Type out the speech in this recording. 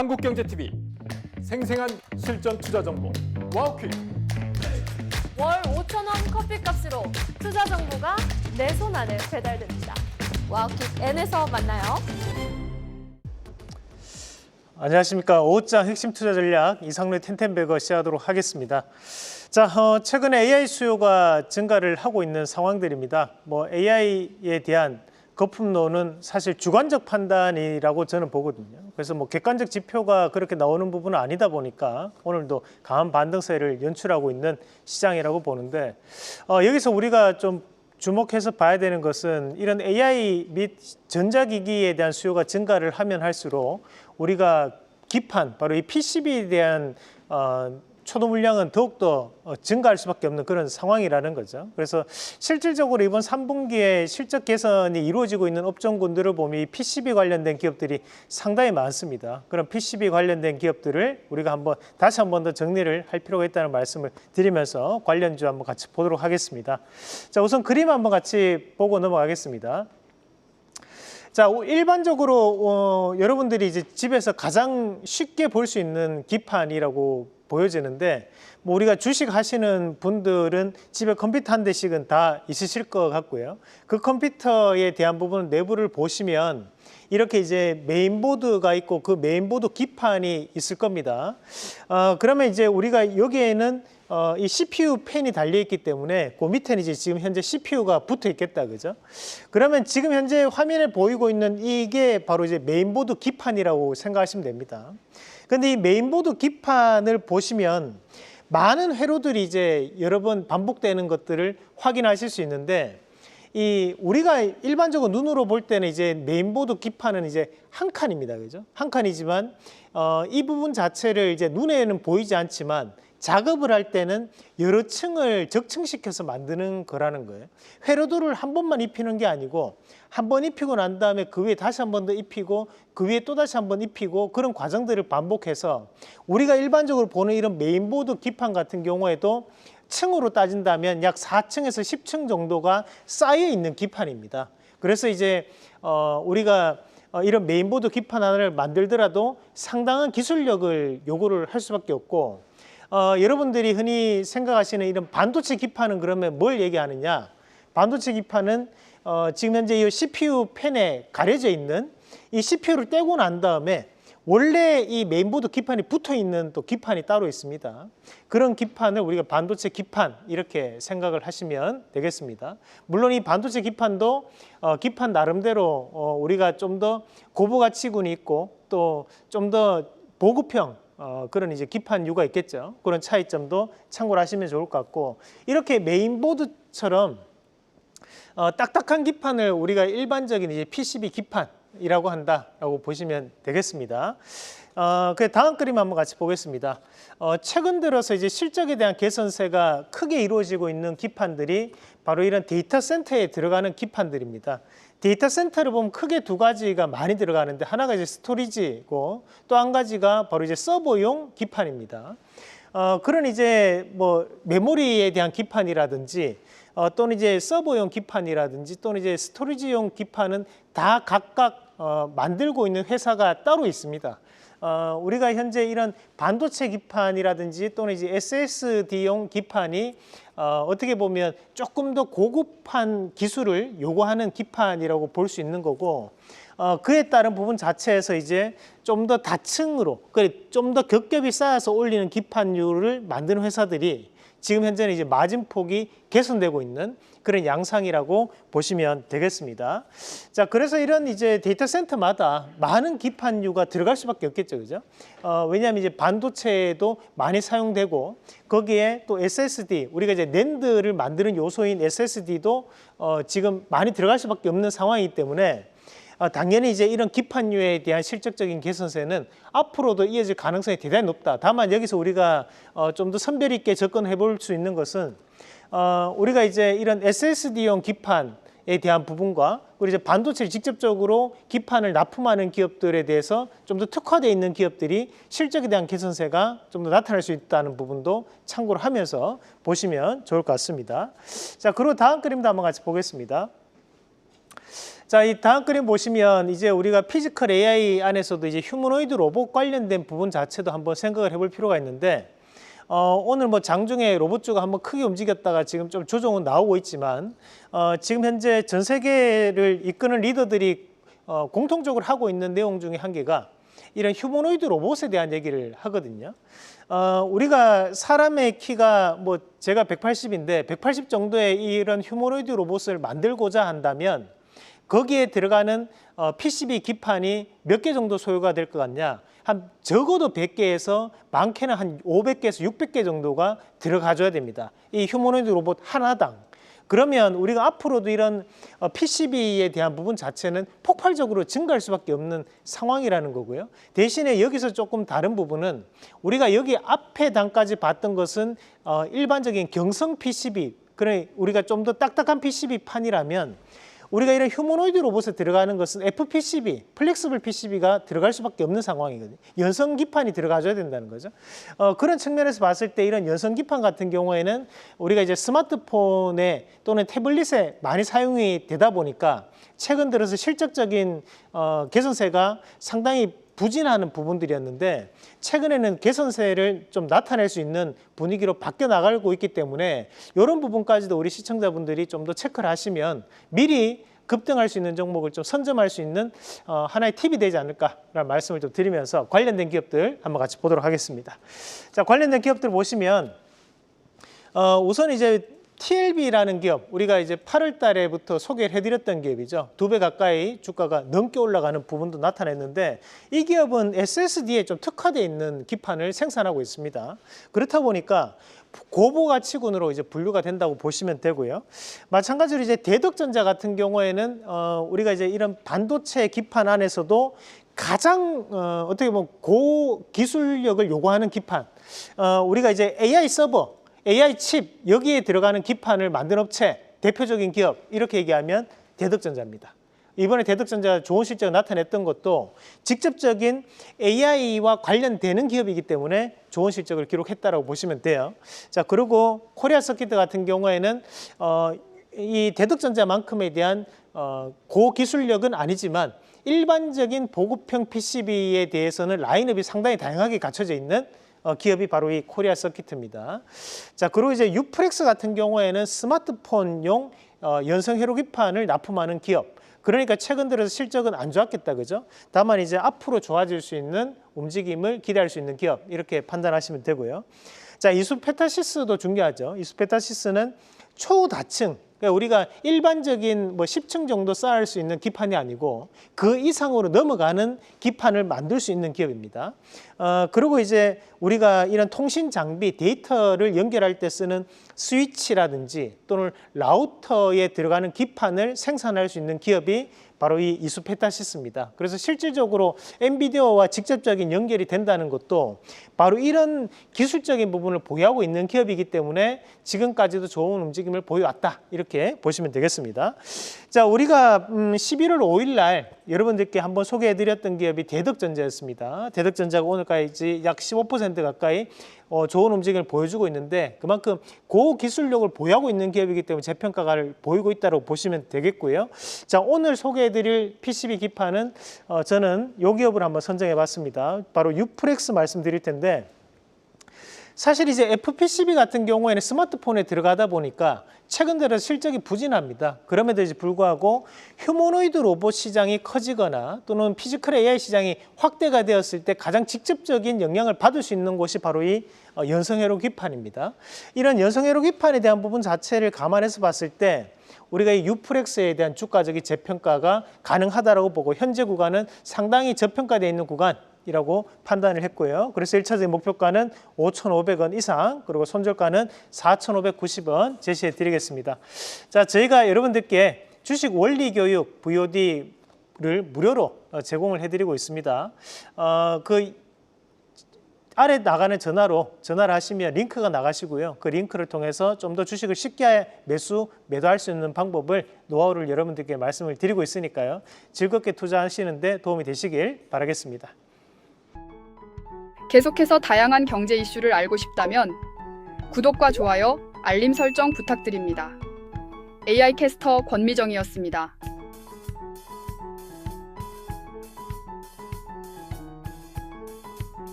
한국경제TV 생생한 실전 투자 정보 와우퀴. 월 5,000원 커피값으로 투자 정보가 내 손 안에 배달됩니다. 와우킥 N에서 만나요. 안녕하십니까. 5장 핵심 투자 전략 이상로의 텐텐베거 시작하도록 하겠습니다. 자, 최근에 AI 수요가 증가를 하고 있는 상황들입니다. AI에 대한 거품론은 사실 주관적 판단이라고 저는 보거든요. 그래서 객관적 지표가 그렇게 나오는 부분은 아니다 보니까 오늘도 강한 반등세를 연출하고 있는 시장이라고 보는데, 여기서 우리가 좀 주목해서 봐야 되는 것은 이런 AI 및 전자기기에 대한 수요가 증가를 하면 할수록 우리가 기판, 바로 이 PCB에 대한 초도 물량은 더욱더 증가할 수밖에 없는 그런 상황이라는 거죠. 그래서 실질적으로 이번 3분기에 실적 개선이 이루어지고 있는 업종군들을 보면 이 PCB 관련된 기업들이 상당히 많습니다. 그런 PCB 관련된 기업들을 우리가 다시 한 번 더 정리를 할 필요가 있다는 말씀을 드리면서 관련주 한번 같이 보도록 하겠습니다. 자, 우선 그림 한번 같이 보고 넘어가겠습니다. 자, 일반적으로 여러분들이 이제 집에서 가장 쉽게 볼 수 있는 기판이라고 보여지는데, 우리가 주식 하시는 분들은 집에 컴퓨터 한 대씩은 다 있으실 것 같고요. 그 컴퓨터에 대한 부분 내부를 보시면 이렇게 이제 메인보드가 있고 그 메인보드 기판이 있을 겁니다. 그러면 이제 우리가 여기에는 이 CPU 펜이 달려있기 때문에 그 밑에는 이제 지금 현재 CPU가 붙어 있겠다, 그죠? 그러면 지금 현재 화면에 보이고 있는 이게 바로 이제 메인보드 기판이라고 생각하시면 됩니다. 근데 이 메인보드 기판을 보시면 많은 회로들이 이제 여러 번 반복되는 것들을 확인하실 수 있는데, 우리가 일반적으로 눈으로 볼 때는 이제 메인보드 기판은 이제 한 칸입니다, 그죠? 한 칸이지만 이 부분 자체를 이제 눈에는 보이지 않지만 작업을 할 때는 여러 층을 적층시켜서 만드는 거라는 거예요. 회로도를 한 번만 입히는 게 아니고 한 번 입히고 난 다음에 그 위에 다시 한 번 더 입히고 그 위에 또 다시 한 번 입히고 그런 과정들을 반복해서 우리가 일반적으로 보는 이런 메인보드 기판 같은 경우에도 층으로 따진다면 약 4층에서 10층 정도가 쌓여 있는 기판입니다. 그래서 이제 우리가 이런 메인보드 기판 하나를 만들더라도 상당한 기술력을 요구를 할 수밖에 없고, 여러분들이 흔히 생각하시는 이런 반도체 기판은 그러면 뭘 얘기하느냐? 반도체 기판은 지금 현재 이 CPU 펜에 가려져 있는 이 CPU를 떼고 난 다음에 원래 이 메인보드 기판이 붙어 있는 또 기판이 따로 있습니다. 그런 기판을 우리가 반도체 기판 이렇게 생각을 하시면 되겠습니다. 물론 이 반도체 기판도 기판 나름대로 우리가 좀 더 고부 가치군이 있고 또 좀 더 보급형 그런 이제 기판류가 있겠죠. 그런 차이점도 참고를 하시면 좋을 것 같고, 이렇게 메인보드처럼 딱딱한 기판을 우리가 일반적인 이제 PCB 기판이라고 한다라고 보시면 되겠습니다. 그 다음 그림 한번 같이 보겠습니다. 최근 들어서 이제 실적에 대한 개선세가 크게 이루어지고 있는 기판들이 바로 이런 데이터 센터에 들어가는 기판들입니다. 데이터 센터를 보면 크게 두 가지가 많이 들어가는데, 하나가 이제 스토리지고 또 한 가지가 바로 이제 서버용 기판입니다. 그런 이제 메모리에 대한 기판이라든지 또는 이제 서버용 기판이라든지 또는 이제 스토리지용 기판은 다 각각 만들고 있는 회사가 따로 있습니다. 우리가 현재 이런 반도체 기판이라든지 또는 이제 SSD용 기판이 어떻게 보면 조금 더 고급한 기술을 요구하는 기판이라고 볼 수 있는 거고, 그에 따른 부분 자체에서 이제 좀 더 다층으로, 좀 더 겹겹이 쌓아서 올리는 기판류를 만드는 회사들이 지금 현재는 이제 마진폭이 개선되고 있는 그런 양상이라고 보시면 되겠습니다. 자, 그래서 이런 이제 데이터 센터마다 많은 기판류가 들어갈 수밖에 없겠죠, 그죠? 왜냐하면 이제 반도체도 많이 사용되고 거기에 또 SSD, 우리가 이제 낸드를 만드는 요소인 SSD도 지금 많이 들어갈 수밖에 없는 상황이기 때문에 당연히 이제 이런 기판류에 대한 실적적인 개선세는 앞으로도 이어질 가능성이 대단히 높다. 다만 여기서 우리가 좀 더 선별 있게 접근해 볼 수 있는 것은 우리가 이제 이런 SSD용 기판에 대한 부분과 그리고 이제 반도체를 직접적으로 기판을 납품하는 기업들에 대해서 좀 더 특화되어 있는 기업들이 실적에 대한 개선세가 좀 더 나타날 수 있다는 부분도 참고를 하면서 보시면 좋을 것 같습니다. 자, 그리고 다음 그림도 한번 같이 보겠습니다. 자, 이 다음 그림 보시면 이제 우리가 피지컬 AI 안에서도 이제 휴머노이드 로봇 관련된 부분 자체도 한번 생각을 해볼 필요가 있는데, 오늘 뭐 장중에 로봇주가 한번 크게 움직였다가 지금 좀 조정은 나오고 있지만, 지금 현재 전 세계를 이끄는 리더들이 공통적으로 하고 있는 내용 중에 한 개가 이런 휴머노이드 로봇에 대한 얘기를 하거든요. 우리가 사람의 키가 뭐 제가 180인데 180 정도의 이런 휴머노이드 로봇을 만들고자 한다면 거기에 들어가는 PCB 기판이 몇 개 정도 소요가 될 것 같냐? 한 적어도 100개에서 많게는 한 500개에서 600개 정도가 들어가줘야 됩니다. 이 휴머노이드 로봇 하나당. 그러면 우리가 앞으로도 이런 PCB에 대한 부분 자체는 폭발적으로 증가할 수밖에 없는 상황이라는 거고요. 대신에 여기서 조금 다른 부분은 우리가 여기 앞에 단까지 봤던 것은 일반적인 경성 PCB, 그래 우리가 좀 더 딱딱한 PCB 판이라면 우리가 이런 휴머노이드 로봇에 들어가는 것은 FPCB, 플렉시블 PCB가 들어갈 수밖에 없는 상황이거든요. 연성 기판이 들어가줘야 된다는 거죠. 그런 측면에서 봤을 때 이런 연성 기판 같은 경우에는 우리가 이제 스마트폰에 또는 태블릿에 많이 사용이 되다 보니까 최근 들어서 실적적인 개선세가 상당히 부진하는 부분들이었는데 최근에는 개선세를 좀 나타낼 수 있는 분위기로 바뀌어 나가고 있기 때문에 이런 부분까지도 우리 시청자분들이 좀 더 체크를 하시면 미리 급등할 수 있는 종목을 좀 선점할 수 있는 하나의 팁이 되지 않을까라는 말씀을 좀 드리면서 관련된 기업들 한번 같이 보도록 하겠습니다. 자, 관련된 기업들 보시면 우선 이제 TLB라는 기업, 우리가 이제 8월 달에부터 소개를 해드렸던 기업이죠. 2배 가까이 주가가 넘게 올라가는 부분도 나타냈는데 이 기업은 SSD에 좀 특화되어 있는 기판을 생산하고 있습니다. 그렇다 보니까 고부가치군으로 이제 분류가 된다고 보시면 되고요. 마찬가지로 이제 대덕전자 같은 경우에는 우리가 이제 이런 반도체 기판 안에서도 가장 어떻게 보면 고기술력을 요구하는 기판, 우리가 이제 AI 서버, AI 칩 여기에 들어가는 기판을 만든 업체 대표적인 기업 이렇게 얘기하면 대덕전자입니다. 이번에 대덕전자가 좋은 실적을 나타냈던 것도 직접적인 AI와 관련되는 기업이기 때문에 좋은 실적을 기록했다고 보시면 돼요. 자, 그리고 코리아 서킷 같은 경우에는 이 대덕전자만큼에 대한 고기술력은 아니지만 일반적인 보급형 PCB에 대해서는 라인업이 상당히 다양하게 갖춰져 있는 기업이 바로 이 코리아 서킷입니다. 자, 그리고 이제 유프렉스 같은 경우에는 스마트폰용 연성 회로 기판을 납품하는 기업. 그러니까 최근 들어서 실적은 안 좋았겠다, 그죠? 다만 이제 앞으로 좋아질 수 있는 움직임을 기대할 수 있는 기업 이렇게 판단하시면 되고요. 자, 이수페타시스도 중요하죠. 이수페타시스는 초다층, 그러니까 우리가 일반적인 뭐 10층 정도 쌓을 수 있는 기판이 아니고 그 이상으로 넘어가는 기판을 만들 수 있는 기업입니다. 그리고 이제 우리가 이런 통신 장비, 데이터를 연결할 때 쓰는 스위치라든지 또는 라우터에 들어가는 기판을 생산할 수 있는 기업이 바로 이 이수페타시스입니다. 그래서 실질적으로 엔비디아와 직접적인 연결이 된다는 것도 바로 이런 기술적인 부분을 보유하고 있는 기업이기 때문에 지금까지도 좋은 움직임을 보여왔다. 이렇게 보시면 되겠습니다. 자, 우리가 11월 5일 날 여러분들께 한번 소개해드렸던 기업이 대덕전자였습니다. 대덕전자가 오늘까지 약 15% 가까이 좋은 움직임을 보여주고 있는데 그만큼 고기술력을 보유하고 있는 기업이기 때문에 재평가를 보이고 있다고 보시면 되겠고요. 자, 오늘 소개해드릴 PCB 기판은 저는 이 기업을 한번 선정해봤습니다. 바로 유프렉스 말씀드릴 텐데 사실 이제 FPCB 같은 경우에는 스마트폰에 들어가다 보니까 최근 들어 실적이 부진합니다. 그럼에도 불구하고 휴머노이드 로봇 시장이 커지거나 또는 피지컬 AI 시장이 확대가 되었을 때 가장 직접적인 영향을 받을 수 있는 곳이 바로 이 연성회로 기판입니다. 이런 연성회로 기판에 대한 부분 자체를 감안해서 봤을 때 우리가 이 유프렉스에 대한 주가적인 재평가가 가능하다고 보고 현재 구간은 상당히 저평가되어 있는 구간이라고 판단을 했고요. 그래서 1차적인 목표가는 5,500원 이상, 그리고 손절가는 4,590원 제시해 드리겠습니다. 자, 저희가 여러분들께 주식 원리 교육 VOD를 무료로 제공을 해드리고 있습니다. 그 아래 나가는 전화를 하시면 링크가 나가시고요. 그 링크를 통해서 좀 더 주식을 쉽게 매도할 수 있는 방법을, 노하우를 여러분들께 말씀을 드리고 있으니까요. 즐겁게 투자하시는데 도움이 되시길 바라겠습니다. 계속해서 다양한 경제 이슈를 알고 싶다면 구독과 좋아요, 알림 설정 부탁드립니다. AI 캐스터 권미정이었습니다.